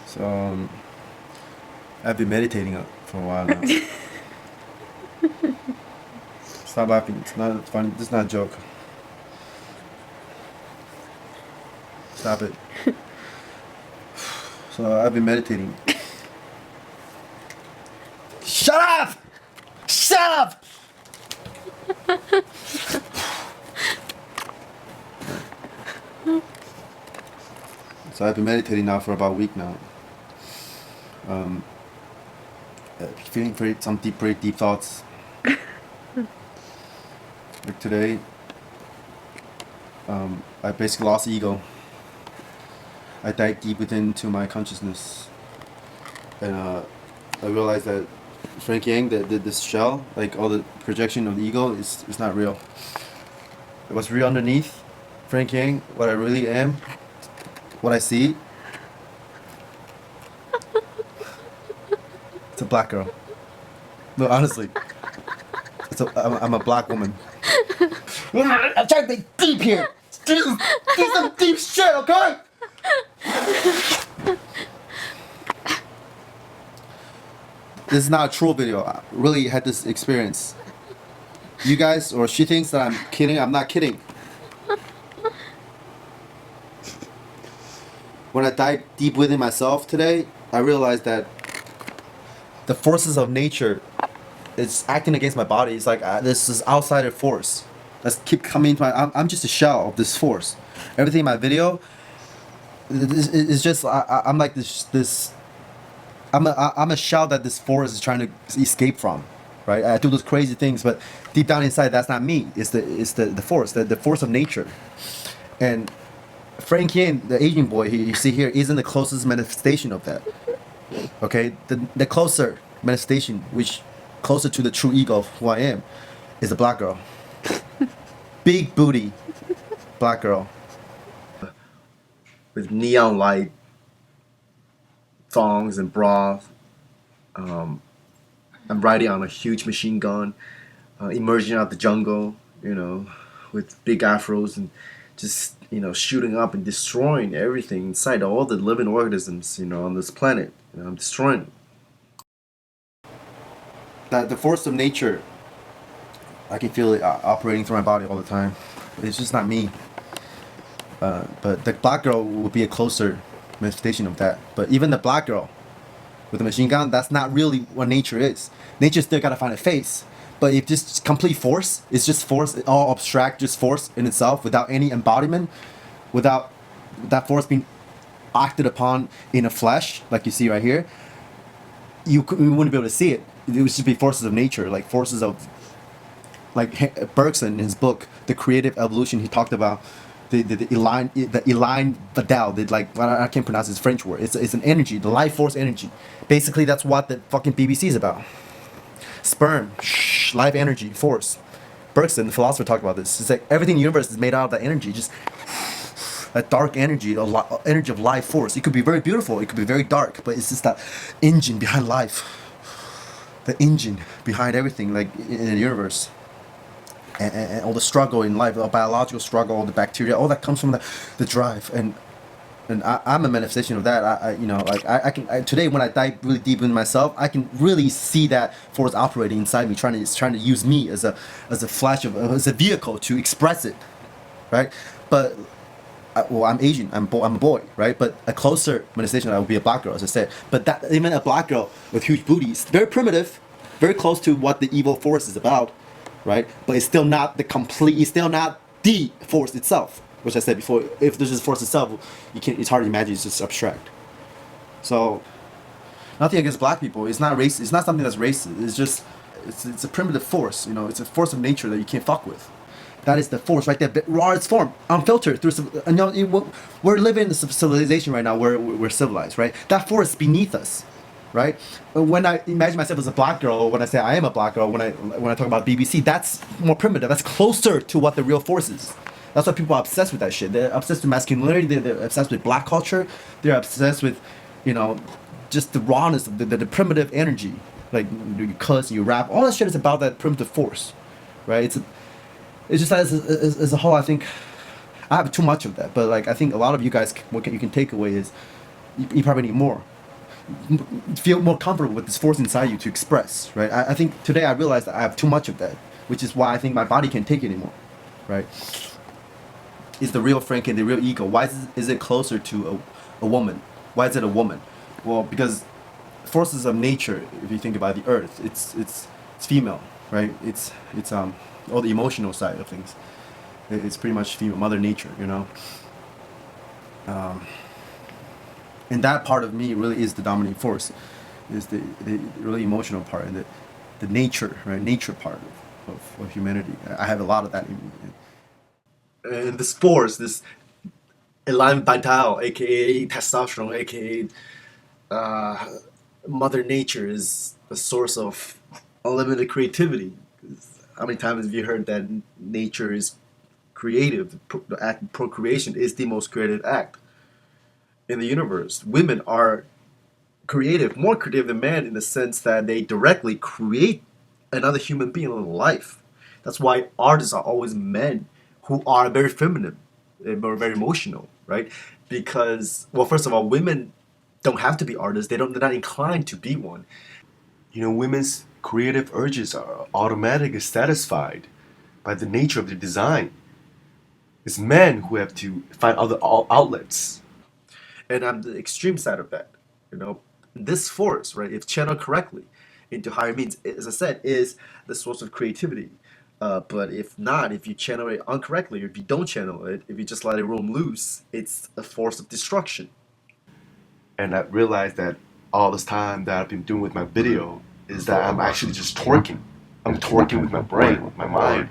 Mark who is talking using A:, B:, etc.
A: So I've been meditating for a while now. Stop laughing. It's not funny. This is not a joke. Stop it. So I've been meditating. Shut up! Shut up! So I've been meditating now for about a week now. Feeling very deep thoughts. Like today, I basically lost ego. I dived deep within to my consciousness, and I realized that Frank Yang, this shell, like all the projection of the ego, is not real. What's real underneath Frank Yang, what I really am, what I see, it's a black girl. No, honestly, I'm a black woman. I'm trying to be deep here. Do some deep shit, okay? This is not a troll video. I really had this experience. You guys, or she thinks that I'm kidding. I'm not kidding. When I dive deep within myself today, I realized that the forces of nature is acting against my body. It's like this is outsider force. Let's keep coming to my. I'm just a shell of this force. Everything in my video is just. I'm like this. I'm a shell that this force is trying to escape from, right? I do those crazy things, but deep down inside, that's not me. It's the force, the force of nature. And Frank Yin, the Asian boy you see here, isn't the closest manifestation of that. Okay, the closer manifestation, which closer to the true ego of who I am, is a black girl. Big booty, black girl, with neon light, thongs and bras. I'm riding on a huge machine gun, emerging out of the jungle, with big afros and just, shooting up and destroying everything inside all the living organisms, on this planet. I'm destroying them. That the force of nature, I can feel it operating through my body all the time. It's just not me. But the black girl would be a closer manifestation of that. But even the black girl with the machine gun, that's not really what nature is. Nature still gotta find a face. But if just complete force, it's just force, all abstract, just force in itself without any embodiment, without that force being acted upon in a flesh, like you see right here, you wouldn't be able to see it. It would just be forces of nature, like forces of, like Bergson in his book, The Creative Evolution, he talked about the Eline Vidal, I can't pronounce his French word. It's an energy, the life force energy. Basically, that's what the fucking BBC is about. Sperm, life energy, force. Bergson, the philosopher, talked about this. It's like everything in the universe is made out of that energy, just that dark energy, the energy of life force. It could be very beautiful, it could be very dark, but it's just that engine behind life, the engine behind everything, like in the universe. And all the struggle in life, the biological struggle, the bacteria, all that comes from the drive. And I'm a manifestation of that. I can today when I dive really deep in myself, I can really see that force operating inside me, trying to use me as a flash of as a vehicle to express it, right? But I'm Asian. I'm a boy, right? But a closer manifestation, I would be a black girl, as I said. But that even a black girl with huge booties, very primitive, very close to what the evil force is about. Right, but it's still not it's still not the force itself, which I said before. If this is force itself, it's hard to imagine. It's just abstract. So, nothing against black people. It's not race. It's not something that's racist. It's just it's a primitive force. It's a force of nature that you can't fuck with. That is the force right there, raw its form, unfiltered through. We're living in a civilization right now where we're civilized, right? That force is beneath us. Right? When I imagine myself as a black girl, or when I say I am a black girl, when I talk about BBC, that's more primitive. That's closer to what the real force is. That's why people are obsessed with that shit. They're obsessed with masculinity. They're obsessed with black culture. They're obsessed with, just the rawness of the primitive energy. Like you cuss, you rap. All that shit is about that primitive force, right? It's just as a whole. I think I have too much of that, but I think a lot of you guys, what you can take away is you probably need more. feel more comfortable with this force inside you to express, right? I think today I realized that I have too much of that, which is why I think my body can't take it anymore, right? Is the real Frank and the real ego? Why is it closer to a woman? Why is it a woman? Well, because forces of nature, if you think about the earth, it's female, right? It's all the emotional side of things. It's pretty much female, mother nature, you know. And that part of me really is the dominating force, is the really emotional part and the nature, right? Nature part of humanity. I have a lot of that in me. And this force, this elan vital, aka testosterone, aka Mother Nature, is a source of unlimited creativity. How many times have you heard that nature is creative? The act of procreation is the most creative act in the universe. Women are creative, more creative than men in the sense that they directly create another human being in life. That's why artists are always men who are very feminine and very emotional, right? Because, well, first of all, women don't have to be artists. They're not inclined to be one.
B: You know, women's creative urges are automatically satisfied by the nature of their design. It's men who have to find other outlets.
A: And I'm the extreme side of that. You know, this force, right, if channeled correctly into higher means, as I said, is the source of creativity. But if not, if you channel it incorrectly, or if you don't channel it, if you just let it roam loose, it's a force of destruction.
B: And I realized that all this time that I've been doing with my video is that I'm actually just twerking. I'm twerking with my brain, with my mind.